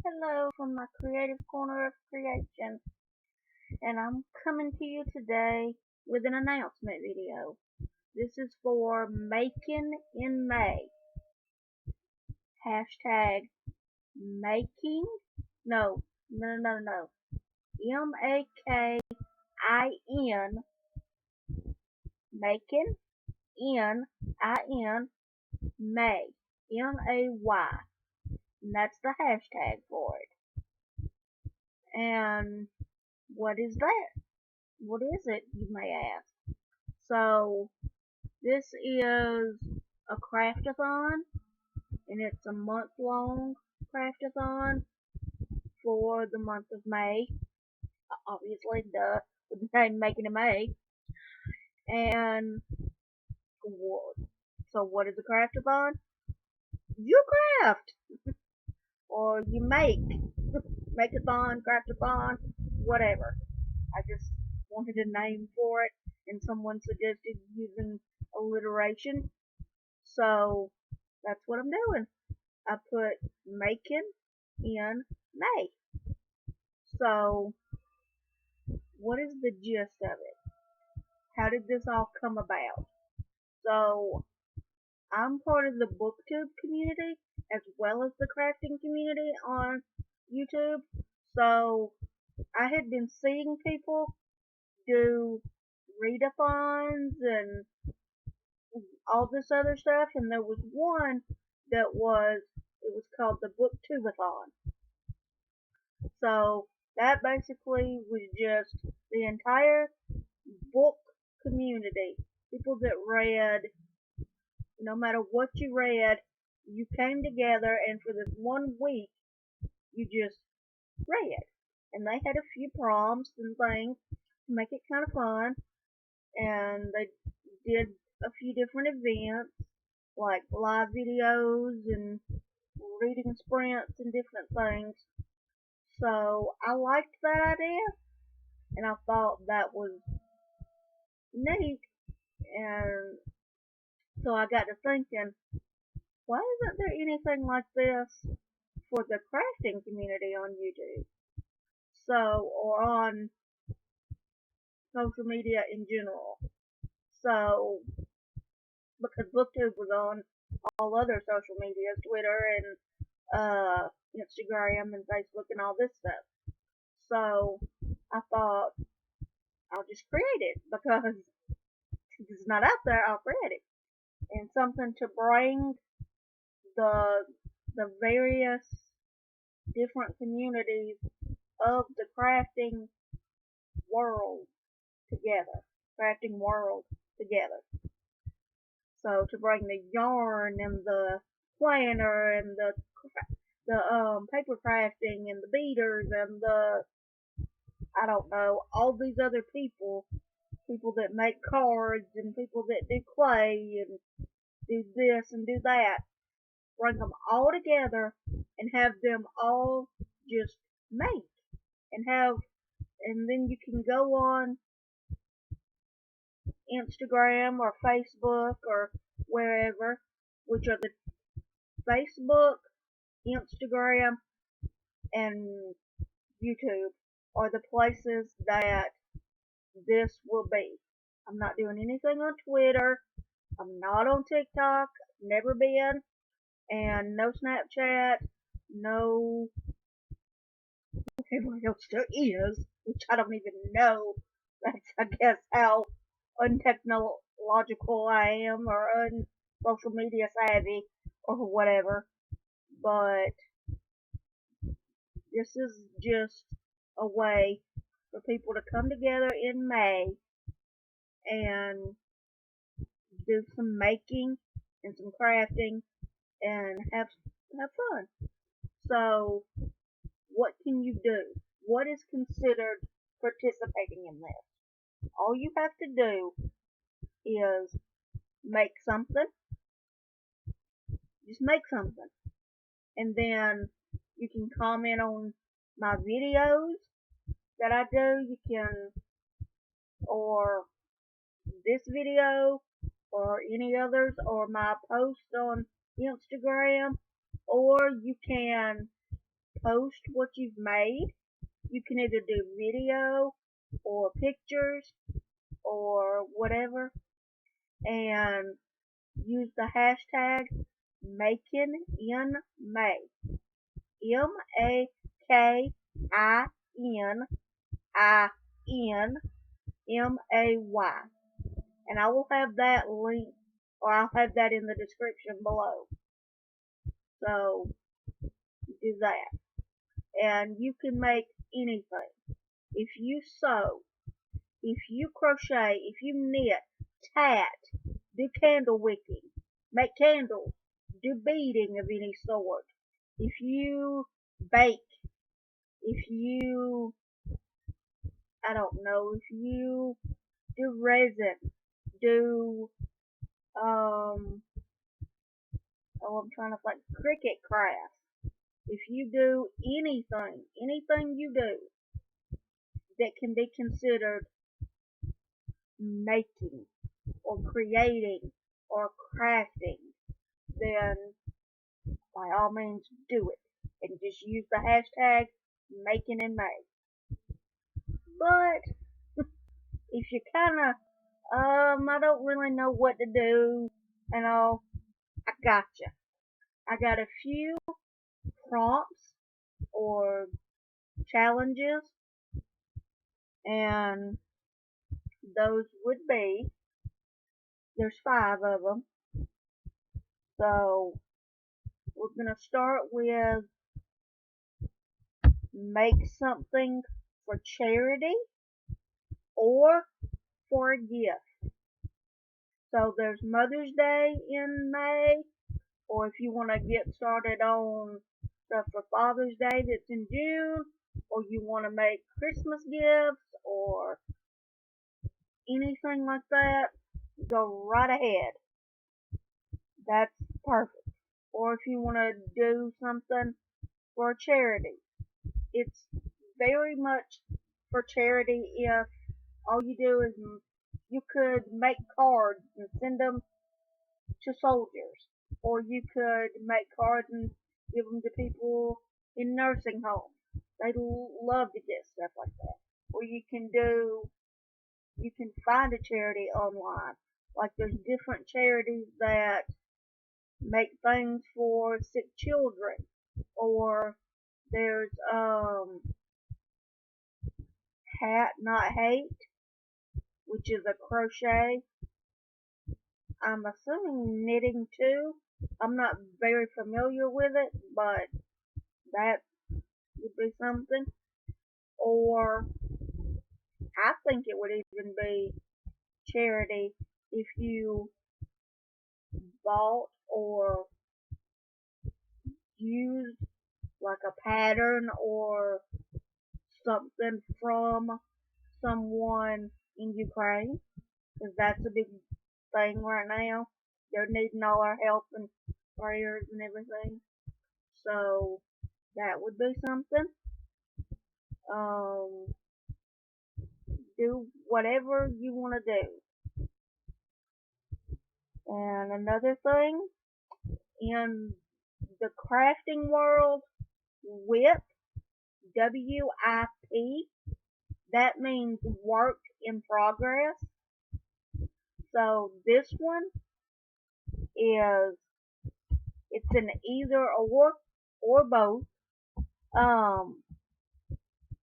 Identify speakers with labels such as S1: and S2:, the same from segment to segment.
S1: Hello from my creative corner of creation, and I'm coming to you today with an announcement video. This is for Making in May. Hashtag making, no. MAKIN, making, IN, May, MAY. And that's the hashtag for it. And what is that? What is it, you may ask? So, this is a craft-a-thon, and it's a month-long craft-a-thon for the month of May. Obviously, duh, with the name MakinInMay. And so, what is a craft-a-thon? You craft, or you make-a-thon, craft-a-thon, whatever. I just wanted a name for it, and someone suggested using alliteration, so that's what I'm doing. I put making in May. So, what is the gist of it? How did this all come about? So, I'm part of the booktube community as well as the crafting community on YouTube. So, I had been seeing people do readathons and all this other stuff, and there was one that it was called the booktubeathon. So that basically was just the entire book community. People that read, no matter what you read, you came together and for this one week, you just read. And they had a few prompts and things to make it kind of fun. And they did a few different events, like live videos and reading sprints and different things. So I liked that idea, and I thought that was neat. And so I got to thinking, why isn't there anything like this for the crafting community on YouTube? So, or on social media in general. So, because BookTube was on all other social media, Twitter and Instagram and Facebook and all this stuff. So, I thought I'll just create it because it's not out there. I'll create it, and something to bring the various different communities of the world together, crafting world together. So to bring the yarn and the planner and the paper crafting and the beaders and the, I don't know, all these other people that make cards and people that do clay and do this and do that, bring them all together and have them all just make and have, and then you can go on Instagram or Facebook or wherever, which are the Facebook, Instagram, and YouTube are the places that this will be. I'm not doing anything on Twitter. I'm not on TikTok. Never been. And no Snapchat. No whatever else there is, which I don't even know. That's, I guess, how untechnological I am or social media savvy or whatever. But this is just a way for people to come together in May and do some making and some crafting and have fun. So, what can you do? What is considered participating in this? All you have to do is make something. Just make something. And then you can comment on my videos that I do. You can, or this video, or any others, or my post on Instagram, or you can post what you've made. You can either do video or pictures or whatever, and use the hashtag MakinInMay. MakinInMay. And I will have that link, or I'll have that in the description below. So do that. And you can make anything. If you sew, if you crochet, if you knit, tat, do candle wicking, make candles, do beading of any sort. If you bake, if you, I don't know, if you do resin, do, I'm trying to think, cricket crafts. If you do anything you do that can be considered making or creating or crafting, then by all means do it. And just use the hashtag MakinInMay. But if you kinda, I don't really know what to do and all, I gotcha. I got a few prompts or challenges, and those would be, there's 5 of them. So we're gonna start with make something for charity or for a gift. So there's Mother's Day in May, or if you want to get started on stuff for Father's Day that's in June, or you want to make Christmas gifts or anything like that, go right ahead. That's perfect. Or if you want to do something for a charity, it's very much for charity if all you do is you could make cards and send them to soldiers, or you could make cards and give them to people in nursing homes. They love to get stuff like that. Or you can find a charity online. Like there's different charities that make things for sick children, or there's Hat Not Hate, which is a crochet. I'm assuming knitting too. I'm not very familiar with it, but that would be something. Or I think it would even be charity if you bought or used like a pattern or something from someone in Ukraine, because that's a big thing right now. They're needing all our help and prayers and everything. So that would be something. Um, do whatever you want to do. And another thing, in the crafting world, WIP, WIP, that means work in progress. So this one is, it's an either or both.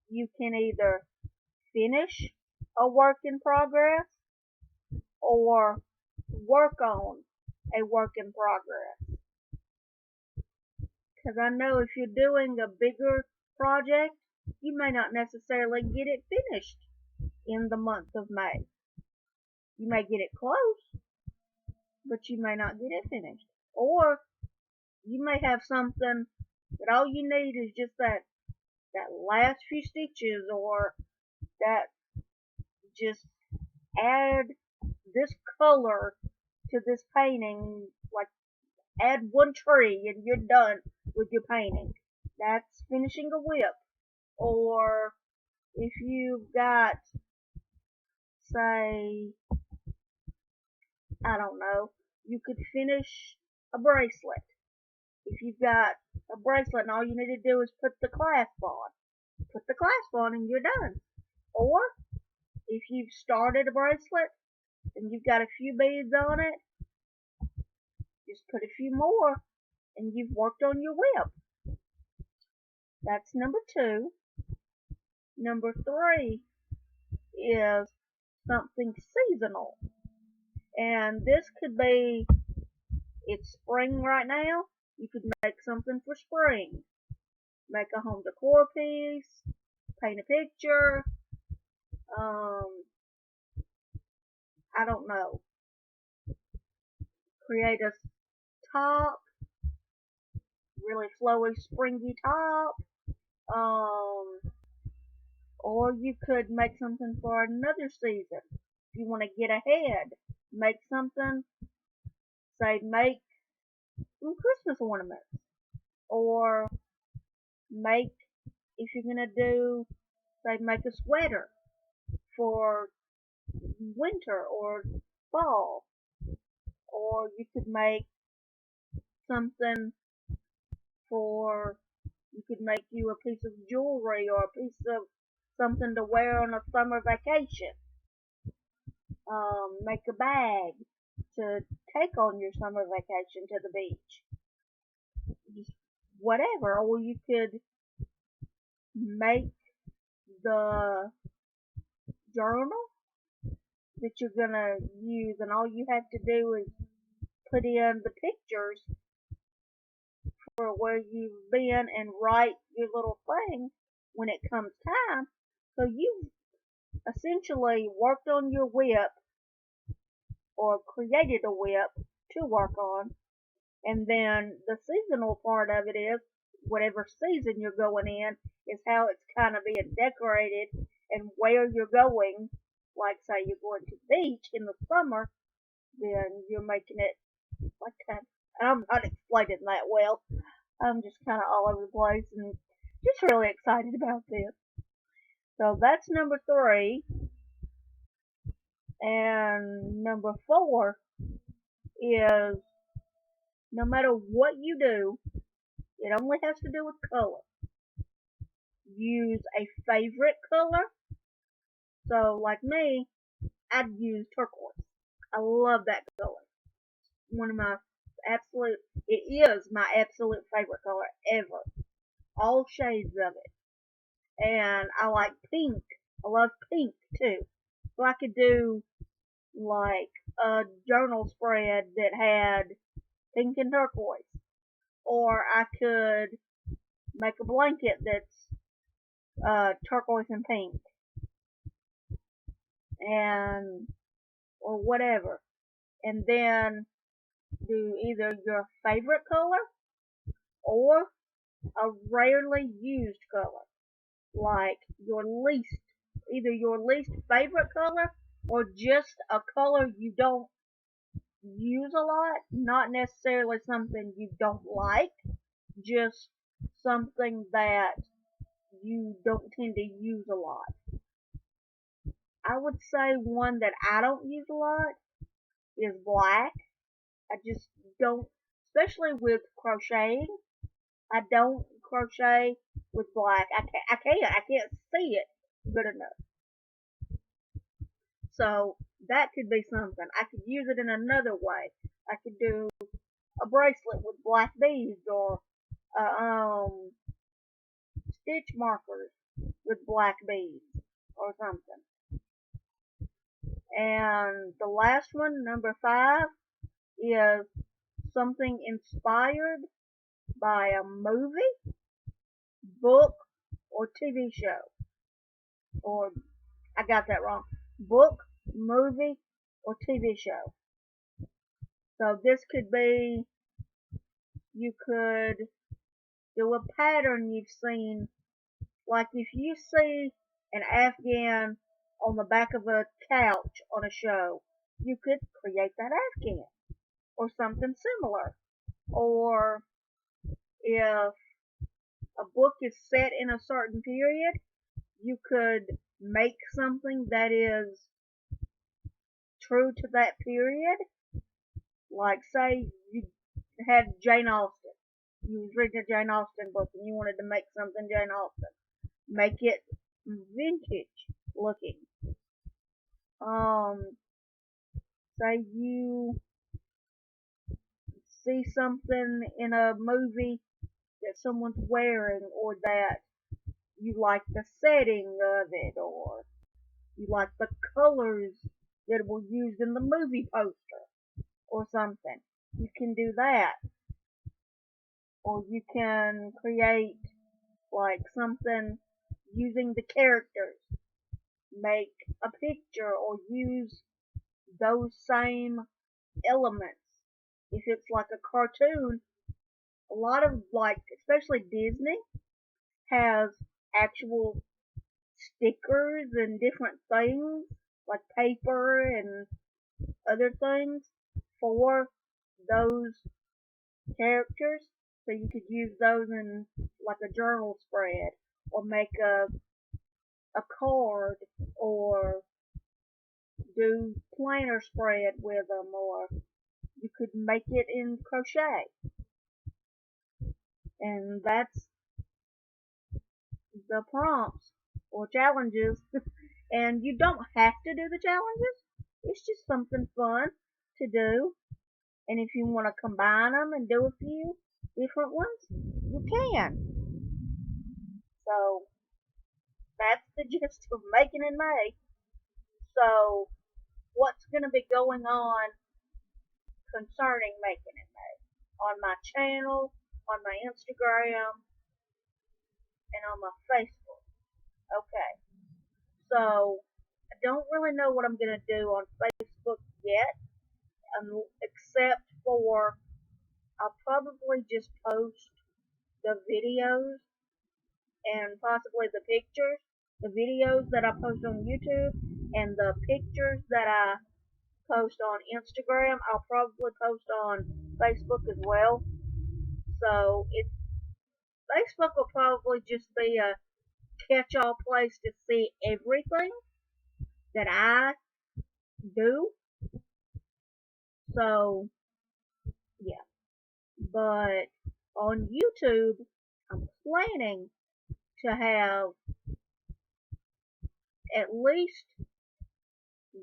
S1: You can either finish a work in progress or work on a work in progress. Because I know if you're doing a bigger project, you may not necessarily get it finished in the month of May. You may get it close, but you may not get it finished. Or you may have something that all you need is just that last few stitches, or that just add this color to this painting, like add one tree and you're done with your painting. That's finishing a WIP. Or if you've got, say, I don't know, you could finish a bracelet. If you've got a bracelet and all you need to do is put the clasp on. Put the clasp on and you're done. Or if you've started a bracelet and you've got a few beads on it, just put a few more and you've worked on your whip. That's number 2. Number 3 is something seasonal. And this could be, it's spring right now, you could make something for spring. Make a home decor piece, paint a picture, I don't know, create a top, really flowy, springy top, or you could make something for another season. If you want to get ahead, make something, say make some Christmas ornaments, or make, if you're going to do, say make a sweater for winter or fall, or you could make something for, you could make you a piece of jewelry or a piece of something to wear on a summer vacation. Make a bag to take on your summer vacation to the beach. Just whatever. Or you could make the journal that you're gonna use, and all you have to do is put in the pictures for where you've been and write your little thing when it comes time. So you've essentially worked on your whip or created a whip to work on. And then the seasonal part of it is whatever season you're going in is how it's kind of being decorated and where you're going. Like say you're going to the beach in the summer, then you're making it like that. I'm not explaining that well. I'm just kind of all over the place and just really excited about this. So that's number 3. And number 4 is no matter what you do, it only has to do with color. Use a favorite color. So like me, I'd use turquoise. I love that color. One of my absolute, it is my absolute favorite color ever. All shades of it. And I like pink. I love pink too. So I could do like a journal spread that had pink and turquoise. Or I could make a blanket that's turquoise and pink. And, or whatever. And then do either your favorite color or a rarely used color. Like your least, either your least favorite color or just a color you don't use a lot, not necessarily something you don't like, just something that you don't tend to use a lot. I would say one that I don't use a lot is black. I just don't, especially with crocheting, I don't crochet with black. I can't see it good enough. So that could be something. I could use it in another way. I could do a bracelet with black beads or stitch markers with black beads or something. And the last one, number 5, is something inspired by a movie, book, or TV show. Or, I got that wrong. Book, movie, or TV show. So this could be, you could do a pattern you've seen. Like if you see an Afghan on the back of a couch on a show, you could create that Afghan or something similar. Or if a book is set in a certain period, you could make something that is true to that period. Like say you had Jane Austen you was reading a Jane Austen book and you wanted to make something Jane Austen. Make it vintage looking. Say you see something in a movie that someone's wearing, or that you like the setting of it, or you like the colors that were used in the movie poster or something. You can do that. Or you can create like something using the characters. Make a picture or use those same elements. If it's like a cartoon, a lot of like, especially Disney, has actual stickers and different things, like paper and other things for those characters. So you could use those in like a journal spread, or make a card, or do planner spread with them, or you could make it in crochet. And that's the prompts or challenges. And you don't have to do the challenges. It's just something fun to do. And if you want to combine them and do a few different ones, you can. So that's the gist of Making in May. So what's going to be going on concerning Making in May? On my channel, on my Instagram, and on my Facebook. Okay. So I don't really know what I'm going to do on Facebook yet, except for I'll probably just post the videos and possibly the pictures. The videos that I post on YouTube and the pictures that I post on Instagram, I'll probably post on Facebook as well. So Facebook will probably just be a catch-all place to see everything that I do. So yeah, but on YouTube, I'm planning to have at least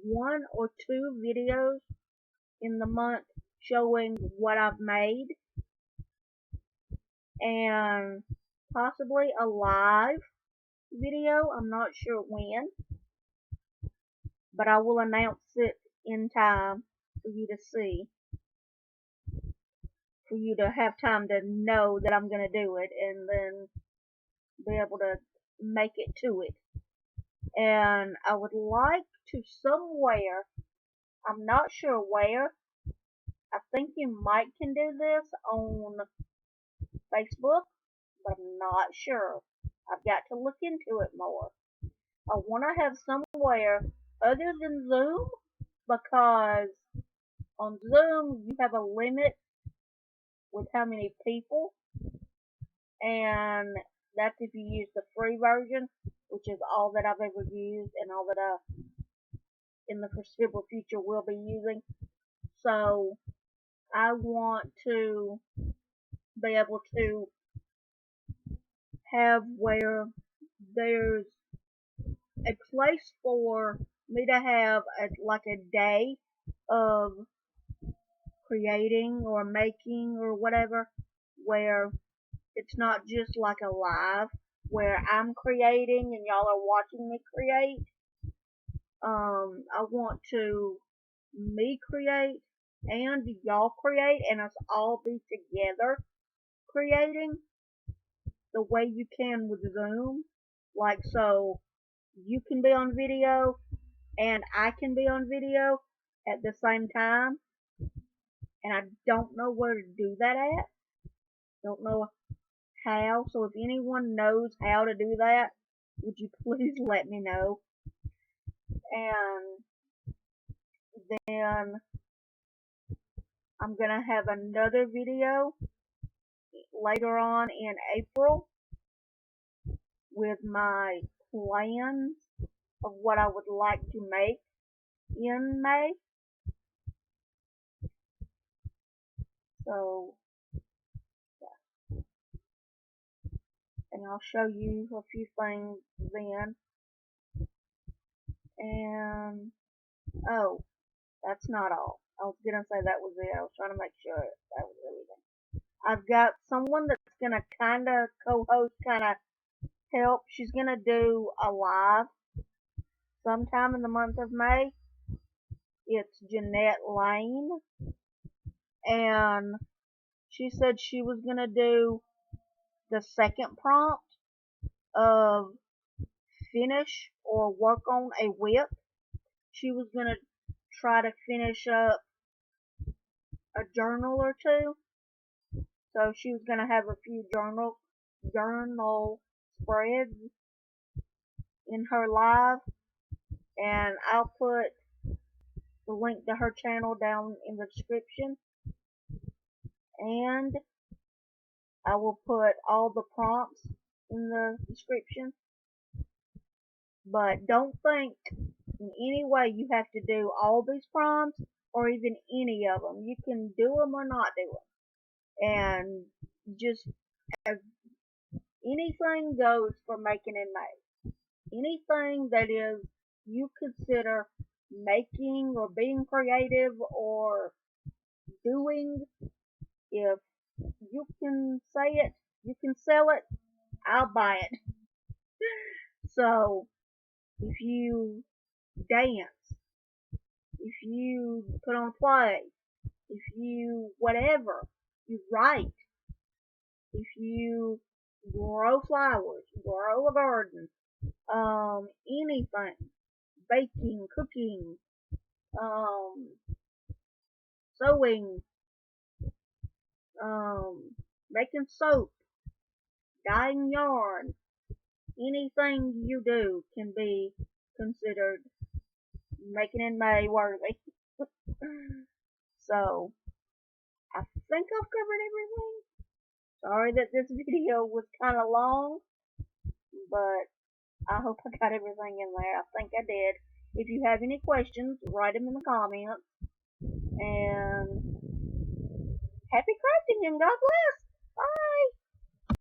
S1: one or two videos in the month showing what I've made, and possibly a live video. I'm not sure when, but I will announce it in time for you to see, for you to have time to know that I'm going to do it, and then be able to make it to it. And I would like to somewhere, I'm not sure where, I think you might can do this on Facebook, but I'm not sure. I've got to look into it more. I want to have somewhere other than Zoom, because on Zoom you have a limit with how many people, and that's if you use the free version, which is all that I've ever used and all that I in the foreseeable future will be using. So I want to be able to have where there's a place for me to have like a day of creating or making or whatever, where it's not just like a live where I'm creating and y'all are watching me create. I want to me create and y'all create, and us all be together creating the way you can with Zoom. Like, so you can be on video and I can be on video at the same time, and I don't know where to do that at. Don't know how. So if anyone knows how to do that, would you please let me know? And then I'm gonna have another video later on in April with my plans of what I would like to make in May. So, yeah. and I'll show you a few things then. And oh, that's not all. I was gonna say that was it. I was trying to make sure that was everything. I've got someone that's gonna kinda co-host, kinda help. She's gonna do a live sometime in the month of May. It's Jeanette Lane, and she said she was gonna do the second prompt of finish or work on a whip. She was gonna try to finish up a journal or two. So she was gonna have a few journal spreads in her live, and I'll put the link to her channel down in the description, and I will put all the prompts in the description. But don't think in any way you have to do all these prompts or even any of them. You can do them or not do them, and just anything goes for MakinInMay. Anything that is you consider making or being creative or doing, if you can say it, you can sell it, I'll buy it. So if you dance, if you put on play, if you whatever, you write, if you grow flowers, grow a garden, anything, baking, cooking, um, sewing, making soap, dyeing yarn, anything you do can be considered MakinInMay worthy. So, I think I've covered everything. Sorry that this video was kind of long, but I hope I got everything in there. I think I did. If you have any questions, write them in the comments. And happy crafting and God bless!